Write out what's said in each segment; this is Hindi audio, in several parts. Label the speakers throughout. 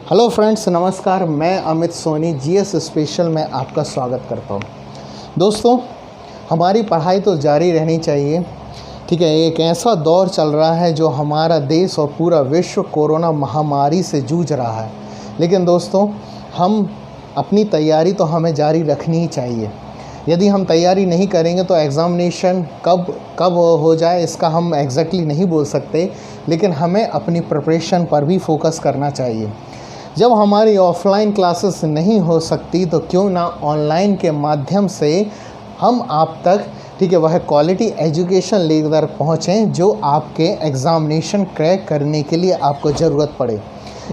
Speaker 1: हेलो फ्रेंड्स, नमस्कार। मैं अमित सोनी जीएस स्पेशल में आपका स्वागत करता हूँ। दोस्तों, हमारी पढ़ाई तो जारी रहनी चाहिए। ठीक है, एक ऐसा दौर चल रहा है जो हमारा देश और पूरा विश्व कोरोना महामारी से जूझ रहा है। लेकिन दोस्तों, हम अपनी तैयारी तो हमें जारी रखनी ही चाहिए। यदि हम तैयारी नहीं करेंगे तो एग्ज़ामिनेशन कब हो जाए इसका हम एग्जैक्टली नहीं बोल सकते, लेकिन हमें अपनी प्रिपरेशन पर भी फोकस करना चाहिए। जब हमारी ऑफलाइन क्लासेस नहीं हो सकती तो क्यों ना ऑनलाइन के माध्यम से हम आप तक, ठीक है, वह क्वालिटी एजुकेशन लेकर पहुँचें जो आपके एग्ज़ामिनेशन क्रैक करने के लिए आपको ज़रूरत पड़े।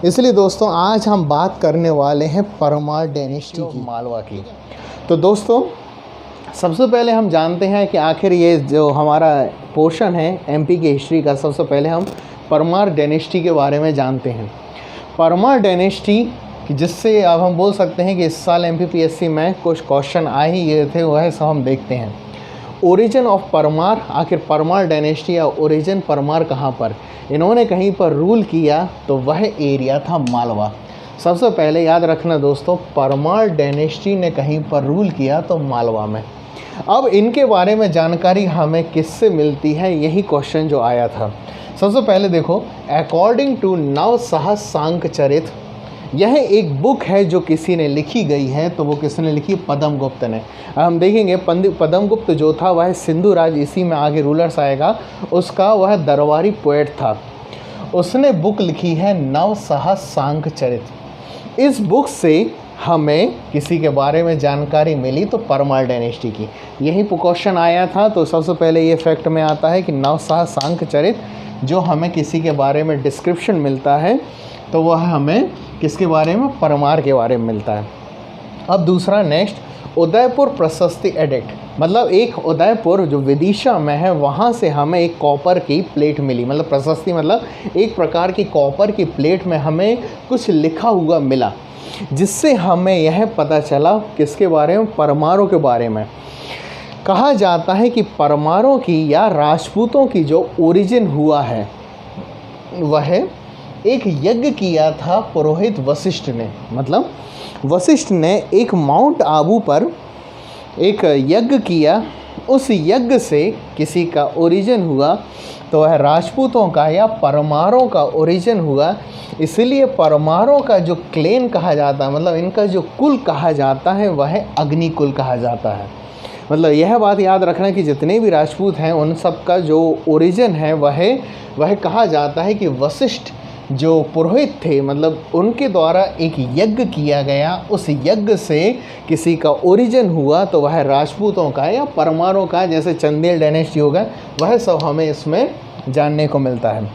Speaker 1: इसलिए दोस्तों, आज हम बात करने वाले हैं परमार डायनेस्टी की, मालवा की। तो दोस्तों, सबसे पहले हम जानते हैं कि आखिर ये जो हमारा पोर्शन है एमपी की हिस्ट्री का, सबसे पहले हम परमार डायनेस्टी के बारे में जानते हैं। परमार डायनेस्टी, जिससे अब हम बोल सकते हैं कि इस साल एमपीपीएससी में कुछ क्वेश्चन आ ही गए थे, वह सब हम देखते हैं। ओरिजिन ऑफ परमार, आखिर परमार डायनेस्टी या ओरिजिन परमार कहाँ पर, इन्होंने कहीं पर रूल किया तो वह एरिया था मालवा। सबसे पहले याद रखना दोस्तों, परमार डायनेस्टी ने कहीं पर रूल किया तो मालवा में। अब इनके बारे में जानकारी हमें किससे मिलती है, यही क्वेश्चन जो आया था। सबसे पहले देखो, अकॉर्डिंग टू नवसहस्रांकचरित, यह एक बुक है जो किसी ने लिखी गई है। तो वो किसने लिखी? पद्मगुप्त ने। हम देखेंगे पद्मगुप्त जो था वह सिंधु राज, इसी में आगे रूलर्स आएगा, उसका वह दरबारी पोएट था। उसने बुक लिखी है नवसहस्रांकचरित। इस बुक से हमें किसी के बारे में जानकारी मिली तो परमार डायनेस्टी की, यही क्वेश्चन आया था। तो सबसे पहले ये फैक्ट में आता है कि नवसहस्रांकचरित जो हमें किसी के बारे में डिस्क्रिप्शन मिलता है तो वह हमें किसके बारे में? परमार के बारे में मिलता है। अब दूसरा नेक्स्ट, उदयपुर प्रशस्ति एडिक्ट, मतलब एक उदयपुर जो विदिशा में है वहाँ से हमें एक कॉपर की प्लेट मिली। मतलब प्रशस्ति मतलब एक प्रकार की कॉपर की प्लेट में हमें कुछ लिखा हुआ मिला, जिससे हमें यह पता चला किसके बारे में? परमारों के बारे में। कहा जाता है कि परमारों की या राजपूतों की जो ओरिजिन हुआ है वह एक यज्ञ किया था पुरोहित वशिष्ठ ने। मतलब वशिष्ठ ने एक माउंट आबू पर एक यज्ञ किया, उस यज्ञ से किसी का ओरिजिन हुआ तो वह राजपूतों का या परमारों का ओरिजिन हुआ। इसलिए परमारों का जो क्लेन कहा जाता है, मतलब इनका जो कुल कहा जाता है वह अग्निकुल कहा जाता है। मतलब यह बात याद रखना कि जितने भी राजपूत हैं उन सब का जो ओरिजिन है वह कहा जाता है कि वशिष्ठ जो पुरोहित थे, मतलब उनके द्वारा एक यज्ञ किया गया, उस यज्ञ से किसी का ओरिजिन हुआ तो वह राजपूतों का या परमारों का, जैसे चंदेल डायनेस्टी होगा, वह सब हमें इसमें जानने को मिलता है।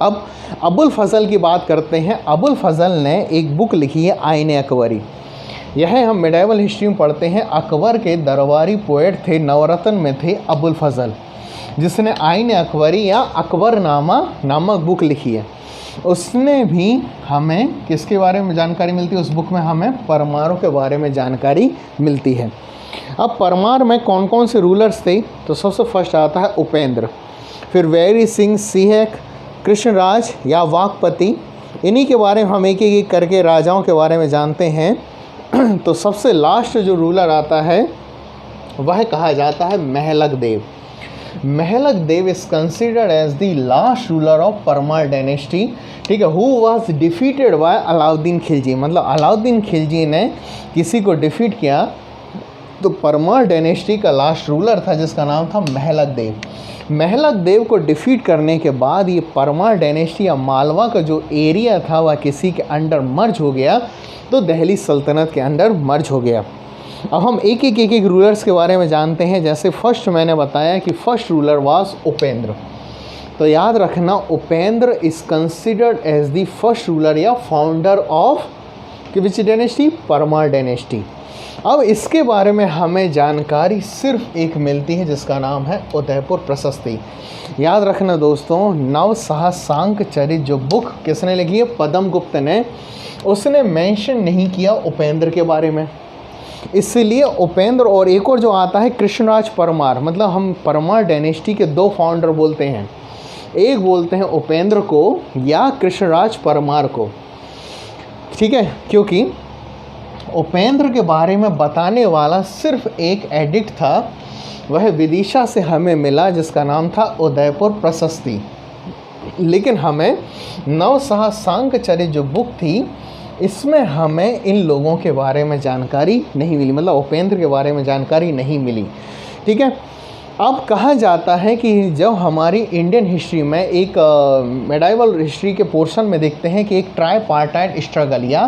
Speaker 1: अब अबुल फजल की बात करते हैं। अबुल फजल ने एक बुक लिखी है आईने अकबरी। यह हम मिडाइवल हिस्ट्री में पढ़ते हैं। अकबर के दरबारी पोएट थे, नवरत्न में थे अबुल फजल, जिसने आईने अकबरी या अकबरनामा नामक बुक लिखी है। उसने भी हमें किसके बारे में जानकारी मिलती है? उस बुक में हमें परमारों के बारे में जानकारी मिलती है। अब परमार में कौन कौन से रूलर्स थे? तो सबसे फर्स्ट आता है उपेंद्र, फिर वैरी सिंह, सिंहक, कृष्णराज या वाकपति। इन्हीं के बारे में हम एक एक करके राजाओं के बारे में जानते हैं। तो सबसे लास्ट जो रूलर आता है वह कहा जाता है Mahlak Dev. Mahlak Dev is considered as the last ruler of Parmar dynasty. ठीक है, who was defeated by Alauddin Khilji. मतलब अलाउद्दीन खिलजी ने किसी को डिफीट किया तो परमार डायनेस्टी का लास्ट रूलर था जिसका नाम था महलक देव। महलक देव को डिफीट करने के बाद ये परमार डायनेस्टी या मालवा का जो एरिया था वह किसी के अंडर मर्ज हो गया, तो दिल्ली सल्तनत के अंडर मर्ज हो गया। अब हम एक एक रूलर्स के बारे में जानते हैं। जैसे फर्स्ट मैंने बताया कि फर्स्ट रूलर वाज उपेंद्र। तो याद रखना, Upendra is considered as the first ruler या founder of which dynasty? Parmar dynasty. अब इसके बारे में हमें जानकारी सिर्फ एक मिलती है जिसका नाम है उदयपुर प्रशस्ति। याद रखना दोस्तों, नवसहस्रांकचरित जो बुक किसने लिखी है? पद्मगुप्त ने। उसने मेंशन नहीं किया उपेंद्र के बारे में, इसलिए उपेंद्र और एक और जो आता है कृष्णराज परमार। मतलब हम परमार डायनेस्टी के दो फाउंडर बोलते हैं, एक बोलते हैं उपेंद्र को या कृष्णराज परमार को। ठीक है, क्योंकि उपेंद्र के बारे में बताने वाला सिर्फ एक एडिक्ट था, वह विदिशा से हमें मिला जिसका नाम था उदयपुर प्रशस्ति। लेकिन हमें नवसाह सांकचरित जो बुक थी इसमें हमें इन लोगों के बारे में जानकारी नहीं मिली, मतलब उपेंद्र के बारे में जानकारी नहीं मिली। ठीक है, अब कहा जाता है कि जब हमारी इंडियन हिस्ट्री में एक मेडाइवल हिस्ट्री के पोर्शन में देखते हैं कि एक ट्राईपार्टाइट स्ट्रगल या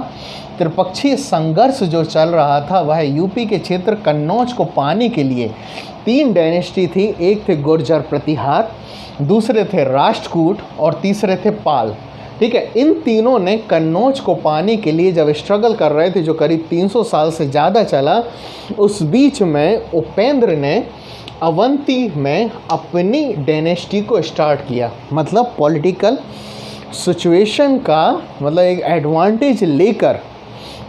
Speaker 1: त्रिपक्षीय संघर्ष जो चल रहा था, वह यूपी के क्षेत्र कन्नौज को पाने के लिए 3 डायनेस्टी थी। एक थे गुर्जर प्रतिहार, दूसरे थे राष्ट्रकूट और तीसरे थे पाल। ठीक है, इन तीनों ने कन्नौज को पाने के लिए जब स्ट्रगल कर रहे थे, जो करीब 300 साल से ज़्यादा चला, उस बीच में उपेंद्र ने अवंती में अपनी डायनेस्टी को स्टार्ट किया। मतलब पॉलिटिकल सिचुएशन का मतलब एक एडवांटेज लेकर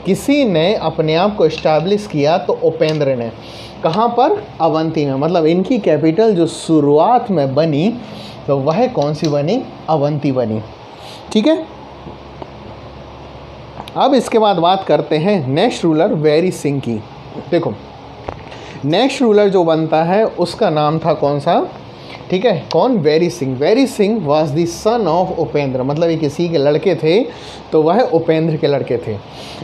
Speaker 1: किसी ने अपने आप को इस्टेब्लिश किया, तो उपेंद्र ने। कहाँ पर? अवंती में। मतलब इनकी कैपिटल जो शुरुआत में बनी तो वह कौन सी बनी? अवंती बनी। ठीक है, अब इसके बाद बात करते हैं नेक्स्ट रूलर वेरी सिंह की। देखो, नेक्स्ट रूलर जो बनता है उसका नाम था कौन सा? ठीक है, कौन? Very Singh. Very Singh was the son of Upendra, मतलब ये किसी के लड़के थे तो वह उपेंद्र के लड़के थे।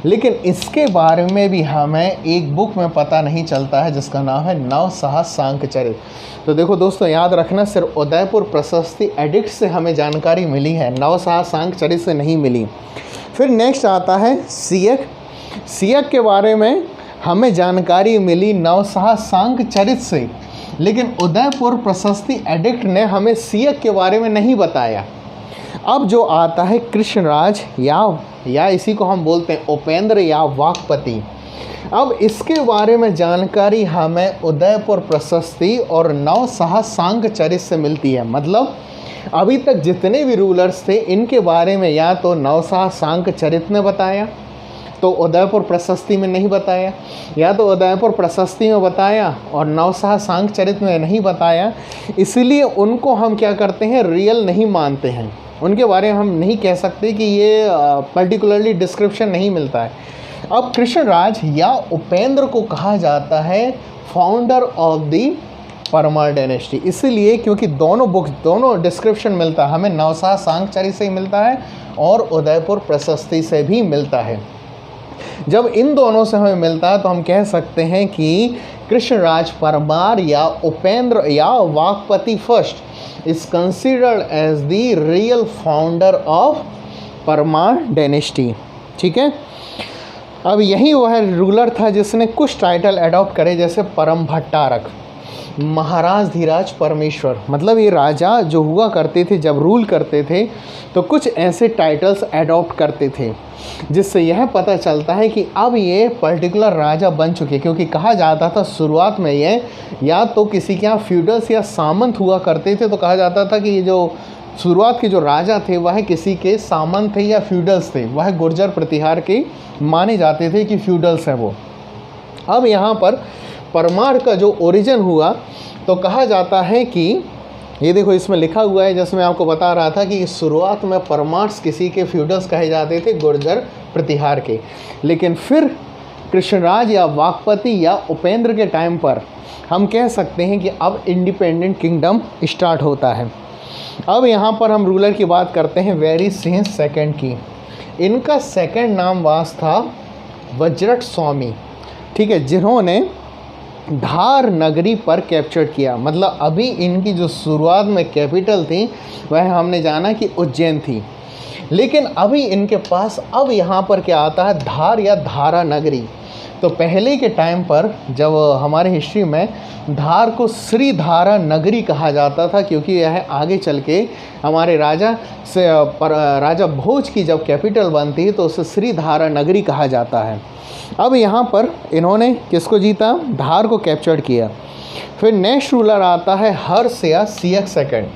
Speaker 1: लेकिन इसके बारे में भी हमें एक बुक में पता नहीं चलता है जिसका नाम है नवसाह सांकचरित। तो देखो दोस्तों, याद रखना, सिर्फ उदयपुर प्रशस्ति एडिक्ट से हमें जानकारी मिली है, नवसाह सांकचरित से नहीं मिली। फिर नेक्स्ट आता है सियक। सियक के बारे में हमें जानकारी मिली नवसाह सांकचरित से, लेकिन उदयपुर प्रशस्ति एडिक्ट ने हमें सियक के बारे में नहीं बताया। अब जो आता है कृष्णराज या इसी को हम बोलते हैं उपेंद्र या वाकपति। अब इसके बारे में जानकारी हमें उदयपुर प्रशस्ति और नवसाह सांकचरित से मिलती है। मतलब अभी तक जितने भी रूलर्स थे इनके बारे में या तो नवसाह सांकचरित ने बताया, तो उदयपुर प्रशस्ति में नहीं बताया, या तो उदयपुर प्रशस्ति में बताया और नवसाह सांकचरित में नहीं बताया। इसलिए उनको हम क्या करते हैं? रियल नहीं मानते हैं। उनके बारे में हम नहीं कह सकते कि ये पर्टिकुलरली डिस्क्रिप्शन नहीं मिलता है। अब कृष्णराज या उपेंद्र को कहा जाता है founder of the Parmar dynasty, इसलिए क्योंकि दोनों डिस्क्रिप्शन मिलता है, हमें नवसाह सांकचरित से ही मिलता है और उदयपुर प्रशस्ति से भी मिलता है। जब इन दोनों से हमें मिलता है तो हम कह सकते हैं कि कृष्णराज परमार या उपेंद्र या Vakpati first is considered as the real founder of Parmar dynasty. ठीक है, अब यही वह रूलर था जिसने कुछ टाइटल अडॉप्ट करे, जैसे परम भट्टारक, महाराज धीराज परमेश्वर। मतलब ये राजा जो हुआ करते थे जब रूल करते थे तो कुछ ऐसे टाइटल्स अडॉप्ट करते थे जिससे यह पता चलता है कि अब ये पर्टिकुलर राजा बन चुके, क्योंकि कहा जाता था शुरुआत में ये या तो किसी के यहाँ फ्यूडल्स या सामंत हुआ करते थे, तो कहा जाता था कि ये जो शुरुआत के जो राजा थे वह किसी के सामंत थे या फ्यूडल्स थे, वह गुर्जर प्रतिहार के माने जाते थे कि फ्यूडल्स हैं वो। अब यहाँ पर परमार का जो ओरिजिन हुआ तो कहा जाता है कि ये देखो इसमें लिखा हुआ है, जैसे मैं आपको बता रहा था कि शुरुआत में परमार्स किसी के फ्यूडल्स कहे जाते थे गुर्जर प्रतिहार के, लेकिन फिर कृष्णराज या वाकपति या उपेंद्र के टाइम पर हम कह सकते हैं कि अब इंडिपेंडेंट किंगडम स्टार्ट होता है। अब यहाँ पर हम रूलर की बात करते हैं वेरी सिंह सेकंड की। इनका सेकंड नाम वास था वज्रट स्वामी। ठीक है, जिन्होंने धार नगरी पर कैप्चर किया। मतलब अभी इनकी जो शुरुआत में कैपिटल थी वह हमने जाना कि उज्जैन थी, लेकिन अभी इनके पास अब यहाँ पर क्या आता है? धार या धारा नगरी। तो पहले के टाइम पर जब हमारे हिस्ट्री में धार को श्रीधारा नगरी कहा जाता था, क्योंकि यह आगे चल के हमारे राजा भोज की जब कैपिटल बनती है तो उसे श्रीधारा नगरी कहा जाता है। अब यहाँ पर इन्होंने किसको जीता? धार को कैप्चर किया। फिर नेक्स्ट रूलर आता है हर्ष या सियक सेकंड।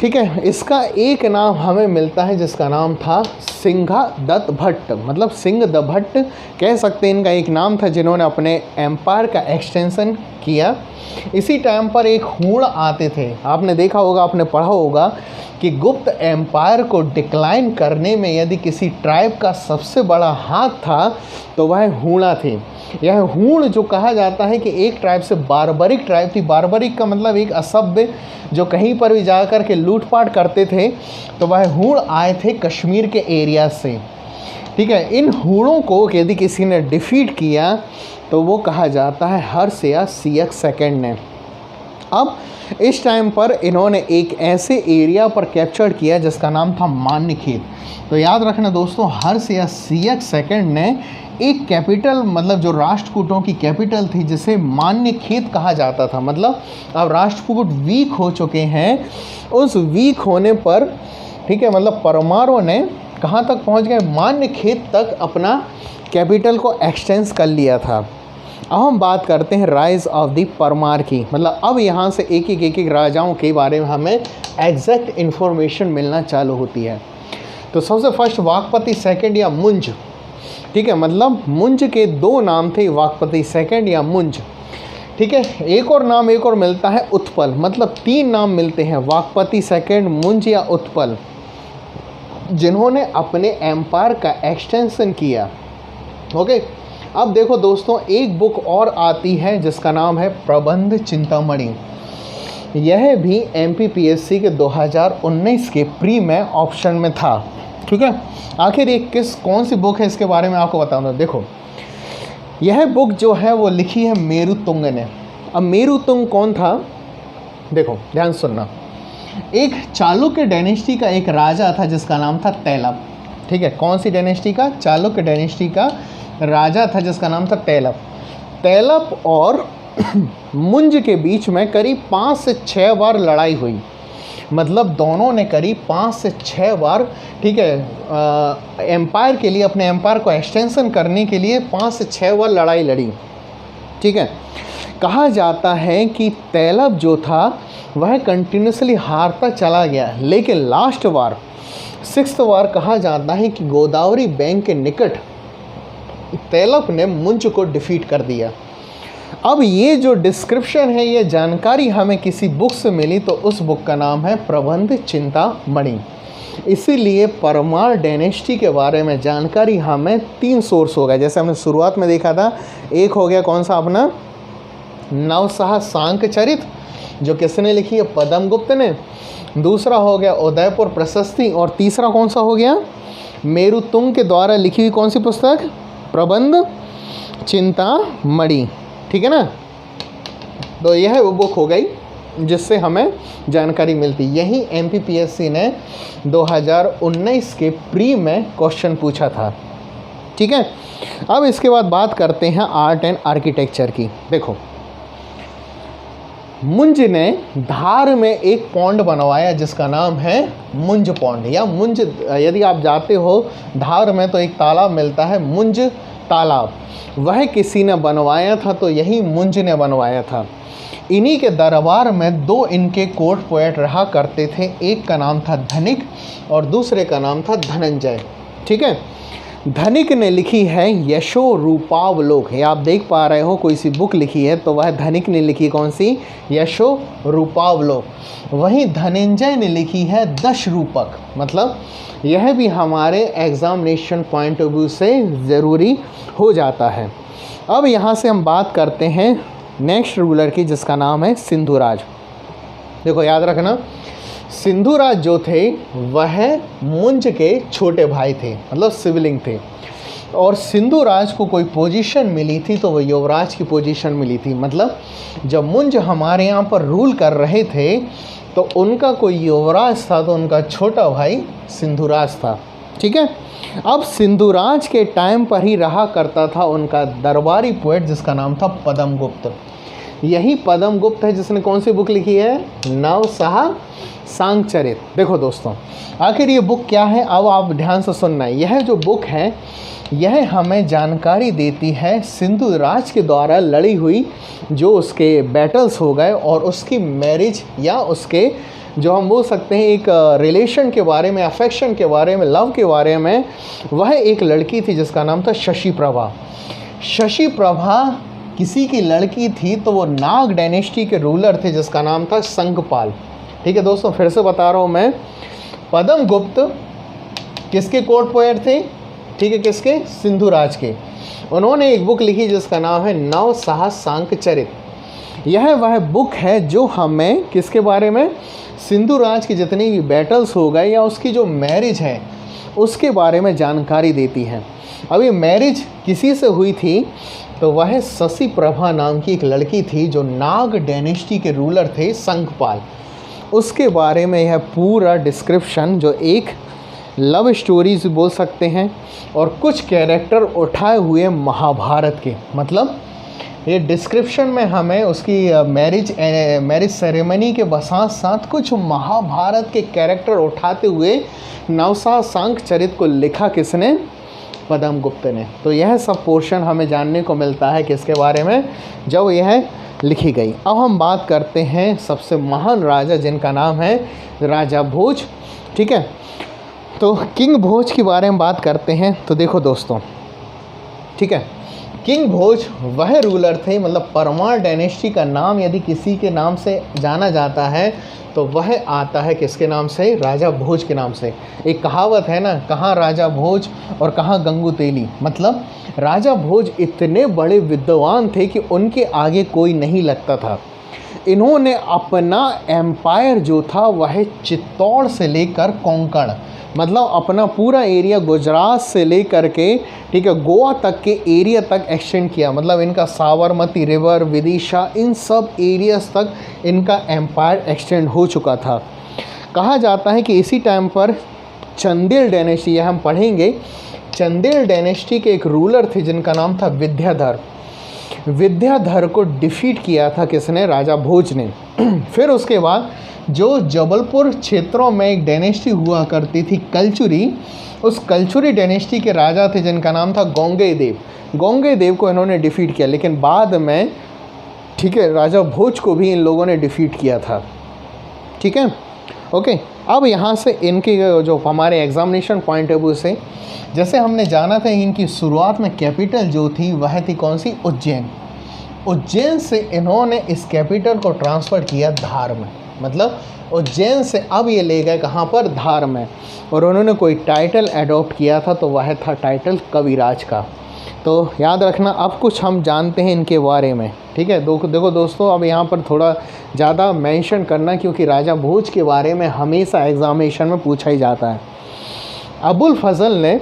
Speaker 1: ठीक है। इसका एक नाम हमें मिलता है जिसका नाम था सिंघादत्त भट्ट, मतलब सिंह द भट्ट कह सकते हैं, इनका एक नाम था जिन्होंने अपने एम्पायर का एक्सटेंशन किया। इसी टाइम पर एक हूण आते थे, आपने देखा होगा, आपने पढ़ा होगा कि गुप्त एम्पायर को डिक्लाइन करने में यदि किसी ट्राइब का सबसे बड़ा हाथ था तो वह हूणा थे। यह हूण जो कहा जाता है कि एक ट्राइब से बारबरिक ट्राइब थी। बारबरिक का मतलब एक असभ्य जो कहीं पर भी जाकर के लूटपाट करते थे, तो वह हूण आए थे कश्मीर के एरिया से। ठीक है, इन हूणों को यदि किसी ने डिफीट किया तो वो कहा जाता है हर्ष या सियक सेकंड ने। अब इस टाइम पर इन्होंने एक ऐसे एरिया पर कैप्चर किया जिसका नाम था मान्यखेत। तो याद रखना दोस्तों, हर्ष या सियक सेकंड ने एक कैपिटल, मतलब जो राष्ट्रकूटों की कैपिटल थी जिसे मान्यखेत कहा जाता था, मतलब अब राष्ट्रकूट वीक हो चुके हैं, उस वीक होने पर, ठीक है, मतलब परमारों ने कहाँ तक पहुँच गए, मान्यखेत तक अपना कैपिटल को एक्सटेंस कर लिया था। अब हम बात करते हैं राइज ऑफ द परमार की, मतलब अब यहाँ से एक एक राजाओं के बारे में हमें एग्जैक्ट इन्फॉर्मेशन मिलना चालू होती है। तो सबसे फर्स्ट वाकपति सेकंड या मुंज, ठीक है, मतलब मुंज के दो नाम थे, वाकपति सेकंड या मुंज। ठीक है, एक और नाम एक और मिलता है उत्पल, मतलब तीन नाम मिलते हैं, वाकपति सेकंड, मुंज या उत्पल, जिन्होंने अपने एम्पायर का एक्सटेंशन किया। ओके, अब देखो दोस्तों, एक बुक और आती है जिसका नाम है प्रबंध चिंतामणि। यह भी MPPSC के 2019 के प्री में ऑप्शन में था। ठीक है, आखिर ये कौन सी बुक है इसके बारे में आपको बताऊंगा। देखो, यह बुक जो है वो लिखी है मेरुतुंग ने। अब मेरुतुंग कौन था, देखो ध्यान सुनना। एक चालुक्य डायनेस्टी का एक राजा था जिसका नाम था तैलप। ठीक है, कौन सी डायनेस्टी का, चालुक्य डायनेस्टी का राजा था जिसका नाम था तैलप। तैलप और मुंज के बीच में करीब 5 से 6 बार लड़ाई हुई, मतलब दोनों ने करीब 5 से 6 बार, ठीक है, एम्पायर के लिए, अपने एम्पायर को एक्सटेंशन करने के लिए 5 से 6 बार लड़ाई लड़ी। ठीक है, कहा जाता है कि तैलप जो था वह कंटिन्यूसली हारता चला गया, लेकिन लास्ट बार 6th बार कहा जाता है कि गोदावरी बैंक के निकट तैलप ने मुंज को डिफीट कर दिया। अब ये जो डिस्क्रिप्शन है, ये जानकारी हमें किसी बुक से मिली, तो उस बुक का नाम है प्रबंध चिंतामणि। इसीलिए परमार डायनेस्टी के बारे में जानकारी हमें 3 सोर्स होगा, जैसे हमने शुरुआत में देखा था। एक हो गया कौन सा अपना, नवसाह सांकचरित, जो किसने लिखी है, पद्मगुप्त ने। दूसरा हो गया उदयपुर प्रशस्ति, और तीसरा कौन सा हो गया, मेरुतुंग के द्वारा लिखी हुई कौन सी पुस्तक, प्रबंध चिंतामणि। ठीक है ना, तो यह वो बुक हो गई जिससे हमें जानकारी मिलती। यही MPPSC ने 2019 के प्री में क्वेश्चन पूछा था। ठीक है, अब इसके बाद बात करते हैं आर्ट एंड आर्किटेक्चर की। देखो, मुंज ने धार में एक पॉन्ड बनवाया जिसका नाम है मुंज पॉन्ड, या मुंज, यदि आप जाते हो धार में तो एक तालाब मिलता है मुंज तालाब, वह किसी ने बनवाया था, तो यही मुंज ने बनवाया था। इन्हीं के दरबार में 2 इनके कोर्ट पोएट रहा करते थे, एक का नाम था धनिक और दूसरे का नाम था धनंजय। ठीक है, धनिक ने लिखी है यशो रूपावलोक, ये आप देख पा रहे हो, कोई सी बुक लिखी है तो वह धनिक ने लिखी, कौन सी, यशो रूपावलोक। वहीं धनंजय ने लिखी है दश रूपक, मतलब यह भी हमारे एग्जामिनेशन पॉइंट ऑफ व्यू से ज़रूरी हो जाता है। अब यहाँ से हम बात करते हैं नेक्स्ट रूलर की जिसका नाम है सिंधुराज। देखो याद रखना, सिंधुराज जो थे वह मुंज के छोटे भाई थे, मतलब सिबलिंग थे, और सिंधुराज को कोई पोजीशन मिली थी तो वह युवराज की पोजीशन मिली थी। मतलब जब मुंज हमारे यहाँ पर रूल कर रहे थे तो उनका कोई युवराज था, तो उनका छोटा भाई सिंधुराज था। ठीक है, अब सिंधुराज के टाइम पर ही रहा करता था उनका दरबारी पोएट जिसका नाम था पद्मगुप्त। यही पद्मगुप्त है जिसने कौन सी बुक लिखी है, नवसाह सांकचरित। देखो दोस्तों, आखिर ये बुक क्या है, अब आप ध्यान से सुनना है। यह जो बुक है यह हमें जानकारी देती है सिंधुराज के द्वारा लड़ी हुई जो उसके बैटल्स हो गए और उसकी मैरिज या उसके जो हम बोल सकते हैं एक रिलेशन के बारे में, अफेक्शन के बारे में, लव के बारे में, वह एक लड़की थी जिसका नाम था शशि प्रभा। शशि प्रभा किसी की लड़की थी तो वो नाग डायनेस्टी के रूलर थे जिसका नाम था शंखपाल। ठीक है दोस्तों, फिर से बता रहा हूँ मैं, पद्म गुप्त किसके कोर्ट पोएट थे? ठीक है, किसके? सिंधु राज के। उन्होंने एक बुक लिखी जिसका नाम है नव साहस सांक चरित। यह वह बुक है जो हमें किसके बारे में? सिंधु राज की जितनी भी बैटल्स हो गए या उसकी जो मैरिज है उसके बारे में जानकारी देती है। अब ये मैरिज किसी से हुई थी? तो वह शशि प्रभा नाम की एक लड़की थी जो नाग डायनेस्टी के रूलर थे शंखपाल। उसके बारे में यह पूरा डिस्क्रिप्शन जो एक लव स्टोरीज बोल सकते हैं और कुछ कैरेक्टर उठाए हुए महाभारत के, मतलब ये डिस्क्रिप्शन में हमें उसकी मैरिज सेरेमनी के साथ साथ कुछ महाभारत के कैरेक्टर उठाते हुए नवसाह सांक चरित को लिखा किसने? पद्म गुप्त ने। तो यह सब पोर्शन हमें जानने को मिलता है किसके बारे में? जब यह लिखी गई। अब हम बात करते हैं सबसे महान राजा जिनका नाम है राजा भोज। ठीक है, तो किंग भोज के बारे में बात करते हैं। तो देखो दोस्तों, ठीक है, किंग भोज वह रूलर थे, मतलब परमार डायनेस्टी का नाम यदि किसी के नाम से जाना जाता है तो वह आता है किसके नाम से? राजा भोज के नाम से। एक कहावत है ना, कहाँ राजा भोज और कहाँ गंगू तेली, मतलब राजा भोज इतने बड़े विद्वान थे कि उनके आगे कोई नहीं लगता था। इन्होंने अपना एम्पायर जो था वह चित्तौड़ से लेकर कोंकण, मतलब अपना पूरा एरिया गुजरात से लेकर के, ठीक है, गोवा तक के एरिया तक एक्सटेंड किया। मतलब इनका साबरमती रिवर, विदिशा, इन सब एरियाज तक इनका एम्पायर एक्सटेंड हो चुका था। कहा जाता है कि इसी टाइम पर चंदेल डायनेस्टी, यह हम पढ़ेंगे, चंदेल डायनेस्टी के एक रूलर थे जिनका नाम था विद्याधर। विद्याधर को डिफीट किया था किसने? राजा भोज ने। फिर उसके बाद जो जबलपुर क्षेत्रों में एक डायनेस्टी हुआ करती थी कलचुरी, उस कलचुरी डायनेस्टी के राजा थे जिनका नाम था गोंगे देव। गोंगे देव को इन्होंने डिफीट किया, लेकिन बाद में, ठीक है, राजा भोज को भी इन लोगों ने डिफीट किया था। ठीक है, ओके। अब यहाँ से इनकी जो हमारे एग्जामिनेशन पॉइंट ऑफ व्यू से, जैसे हमने जाना था, इनकी शुरुआत में कैपिटल जो थी वह थी कौन सी? उज्जैन। उज्जैन से इन्होंने इस कैपिटल को ट्रांसफ़र किया धार में, मतलब उज्जैन से अब ये ले गए कहाँ पर? धार में। और उन्होंने कोई टाइटल अडॉप्ट किया था तो वह था टाइटल कविराज का। तो याद रखना, अब कुछ हम जानते हैं इनके बारे में। ठीक है, देखो दोस्तों, अब यहाँ पर थोड़ा ज़्यादा मेंशन करना, क्योंकि राजा भोज के बारे में हमेशा एग्जामिनेशन में पूछा ही जाता है। अबुल फजल ने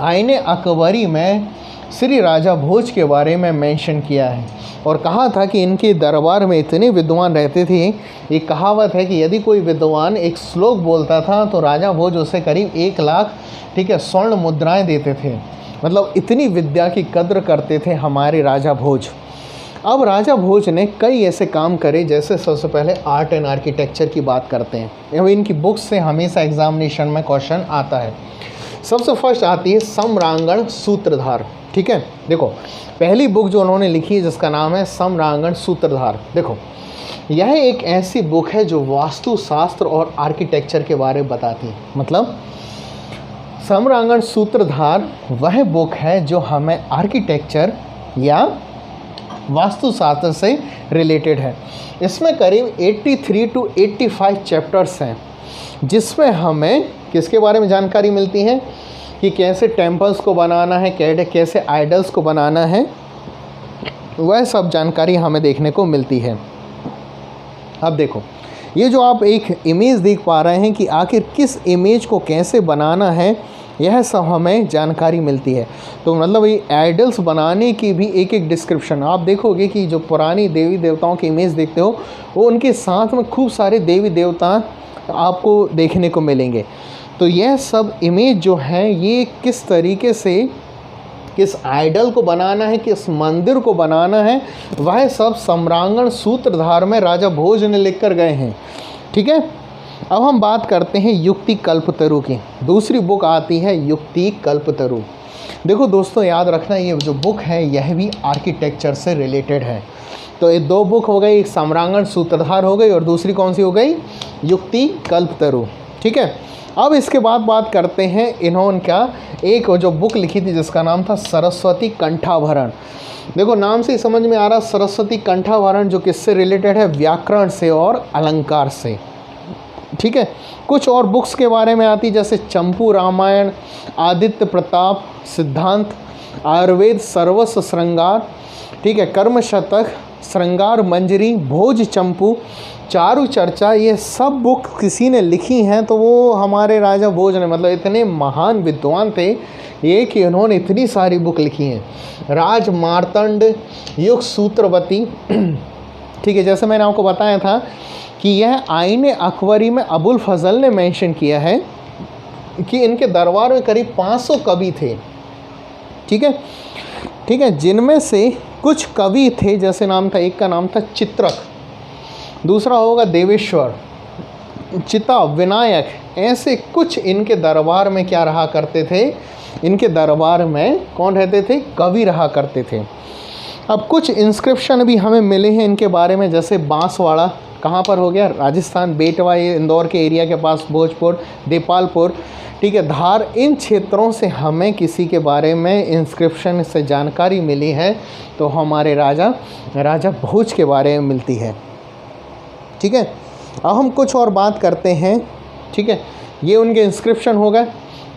Speaker 1: आईने अकबरी में श्री राजा भोज के बारे में मेंशन किया है और कहा था कि इनके दरबार में इतने विद्वान रहते थे। एक कहावत है कि यदि कोई विद्वान एक श्लोक बोलता था तो राजा भोज उसे करीब 1 लाख, ठीक है, स्वर्ण मुद्राएं देते थे। मतलब इतनी विद्या की कद्र करते थे हमारे राजा भोज। अब राजा भोज ने कई ऐसे काम करे, जैसे सबसे पहले आर्ट एंड आर्किटेक्चर की बात करते हैं। अब इनकी बुक्स से हमेशा एग्जामिनेशन में क्वेश्चन आता है। सबसे फर्स्ट आती है सम्रांगण सूत्रधार। ठीक है, देखो पहली बुक जो उन्होंने लिखी है जिसका नाम है सम्रांगण सूत्रधार। देखो यह एक ऐसी बुक है जो वास्तुशास्त्र और आर्किटेक्चर के बारे में बताती है। मतलब सम्रांगण सूत्रधार वह बुक है जो हमें आर्किटेक्चर या वास्तुशास्त्र से रिलेटेड है। इसमें करीब 83 to 85 चैप्टर्स हैं, जिसमें हमें किसके बारे में जानकारी मिलती है कि कैसे टेम्पल्स को बनाना है, कैसे आइडल्स को बनाना है, वह सब जानकारी हमें देखने को मिलती है। अब देखो, ये जो आप एक इमेज देख पा रहे हैं कि आखिर किस इमेज को कैसे बनाना है, यह सब हमें जानकारी मिलती है। तो मतलब ये आइडल्स बनाने की भी एक एक डिस्क्रिप्शन आप देखोगे कि जो पुरानी देवी देवताओं की इमेज देखते हो, वो उनके साथ में खूब सारे देवी देवता आपको देखने को मिलेंगे। तो यह सब इमेज जो है, ये किस तरीके से किस आइडल को बनाना है, किस मंदिर को बनाना है, वह सब सम्रांगण सूत्रधार में राजा भोज ने लिख कर गए हैं। ठीक है, अब हम बात करते हैं युक्ति कल्पतरु की। दूसरी बुक आती है युक्ति कल्पतरु। देखो दोस्तों, याद रखना, ये जो बुक है यह भी आर्किटेक्चर से रिलेटेड है। तो ये 2 बुक हो गई, एक सम्रांगण सूत्रधार हो गई और दूसरी कौन सी हो गई, युक्ति कल्पतरु। ठीक है, अब इसके बाद बात करते हैं इन्होंने क्या एक जो बुक लिखी थी जिसका नाम था सरस्वती कंठाभरण। देखो नाम से ही समझ में आ रहा सरस्वती कंठाभरण, जो किससे रिलेटेड है, व्याकरण से और अलंकार से। ठीक है, कुछ और बुक्स के बारे में आती जैसे चंपू रामायण, आदित्य प्रताप, सिद्धांत, आयुर्वेद सर्वस्व श्रृंगार, ठीक है, कर्म शतक, श्रृंगार मंजरी, भोज चंपू, चारु चर्चा, ये सब बुक किसी ने लिखी हैं तो वो हमारे राजा भोज ने, मतलब इतने महान विद्वान थे ये कि उन्होंने इतनी सारी बुक लिखी हैं। राज मार्तंड, युग सूत्रवती, ठीक है, जैसे मैंने आपको बताया था कि यह आईने अकबरी में अबुल फजल ने मेंशन किया है कि इनके दरबार में करीब 500 कवि थे। ठीक है, ठीक है, जिनमें से कुछ कवि थे, जैसे नाम था, एक का नाम था चित्रक, दूसरा होगा देवेश्वर, चिता, विनायक, ऐसे कुछ इनके दरबार में क्या रहा करते थे, इनके दरबार में कौन रहते थे, कवि रहा करते थे। अब कुछ इंस्क्रिप्शन भी हमें मिले हैं इनके बारे में, जैसे बांसवाड़ा कहाँ पर हो गया, राजस्थान, बेटवा, ये इंदौर के एरिया के पास, भोजपुर, देपालपुर, ठीक है, धार, इन क्षेत्रों से हमें किसी के बारे में इंस्क्रिप्शन से जानकारी मिली है तो हमारे राजा भोज के बारे में मिलती है। ठीक है, अब हम कुछ और बात करते हैं। ठीक है, ये उनके इंस्क्रिप्शन हो गए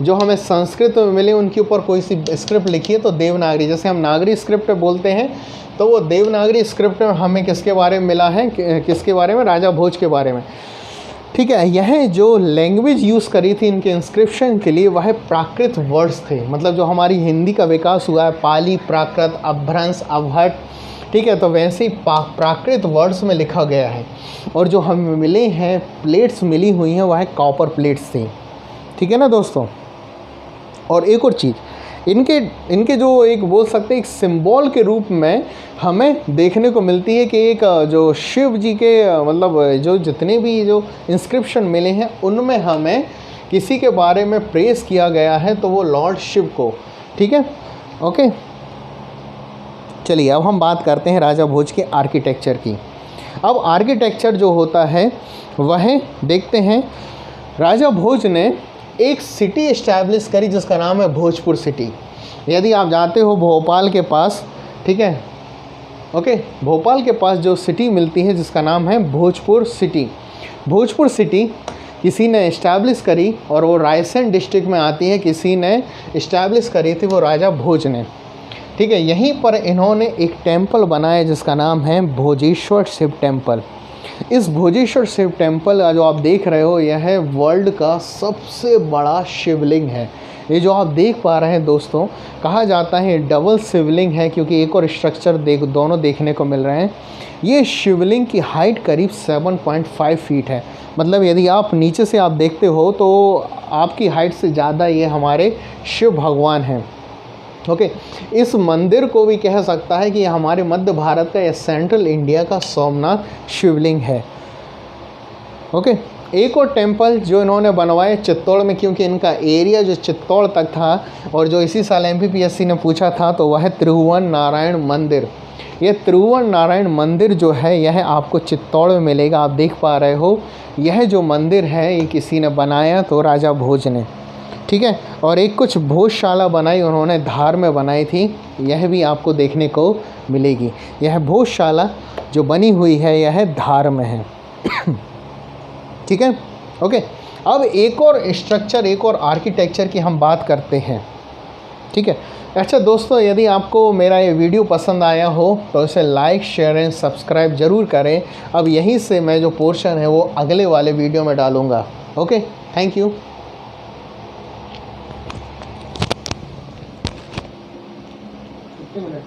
Speaker 1: जो हमें संस्कृत में मिले, उनके ऊपर कोई सी स्क्रिप्ट लिखी है तो देवनागरी, जैसे हम नागरी स्क्रिप्ट बोलते हैं तो वो देवनागरी स्क्रिप्ट में हमें किसके बारे में मिला है, किसके बारे में, राजा भोज के बारे में। ठीक है, यह जो लैंग्वेज यूज़ करी थी इनके इंस्क्रिप्शन के लिए वह प्राकृत वर्ड्स थे, मतलब जो हमारी हिंदी का विकास हुआ है, पाली, प्राकृत, अपभ्रंश, अवहट, ठीक है, तो वैसे ही प्राकृत वर्ड्स में लिखा गया है। और जो हमें मिले हैं प्लेट्स मिली हुई हैं वह कॉपर प्लेट्स थी। ठीक है ना दोस्तों, और एक और चीज़, इनके जो एक बोल सकते हैं एक सिंबल के रूप में हमें देखने को मिलती है कि एक जो शिव जी के मतलब जो जितने भी जो इंस्क्रिप्शन मिले हैं उनमें हमें किसी के बारे में प्रेस किया गया है तो वो लॉर्ड शिव को। ठीक है, ओके, चलिए अब हम बात करते हैं राजा भोज के आर्किटेक्चर की। अब आर्किटेक्चर जो होता है वह देखते हैं, राजा भोज ने एक सिटी इस्टेब्लिश करी जिसका नाम है भोजपुर सिटी। यदि आप जाते हो भोपाल के पास, ठीक है, ओके, भोपाल के पास जो सिटी मिलती है जिसका नाम है भोजपुर सिटी। भोजपुर सिटी किसी ने इस्टेब्लिश करी और वो रायसेन डिस्ट्रिक्ट में आती है, किसी ने इस्टेब्लिश करी थी, वो राजा भोज ने। ठीक है, यहीं पर इन्होंने एक टेंपल बनाया जिसका नाम है भोजेश्वर शिव टेंपल। इस भोजेश्वर शिव टेंपल जो आप देख रहे हो यह वर्ल्ड का सबसे बड़ा शिवलिंग है। ये जो आप देख पा रहे हैं दोस्तों, कहा जाता है डबल शिवलिंग है क्योंकि एक और स्ट्रक्चर दोनों देखने को मिल रहे हैं। ये शिवलिंग की हाइट करीब 7.5 फीट है, मतलब यदि आप नीचे से आप देखते हो तो आपकी हाइट से ज़्यादा ये हमारे शिव भगवान हैं। ओके, इस मंदिर को भी कह सकता है कि हमारे मध्य भारत का या सेंट्रल इंडिया का सोमनाथ शिवलिंग है। ओके, एक और टेंपल जो इन्होंने बनवाए चित्तौड़ में, क्योंकि इनका एरिया जो चित्तौड़ तक था और जो इसी साल MPPSC ने पूछा था, तो वह त्रिभुवन नारायण मंदिर। ये त्रिभुवन नारायण मंदिर जो है यह आपको चित्तौड़ में मिलेगा। आप देख पा रहे हो यह जो मंदिर है ये किसी ने बनाया तो राजा भोज ने। ठीक है, और एक कुछ भोजशाला बनाई उन्होंने धार में बनाई थी, यह भी आपको देखने को मिलेगी। यह भोजशाला जो बनी हुई है यह धार में है। ठीक है, ओके, अब एक और स्ट्रक्चर, एक और आर्किटेक्चर की हम बात करते हैं। ठीक है, अच्छा दोस्तों, यदि आपको मेरा ये वीडियो पसंद आया हो तो इसे लाइक, शेयर एंड सब्सक्राइब ज़रूर करें। अब यहीं से मैं जो पोर्शन है वो अगले वाले वीडियो में डालूँगा। Okay, thank you. मिनट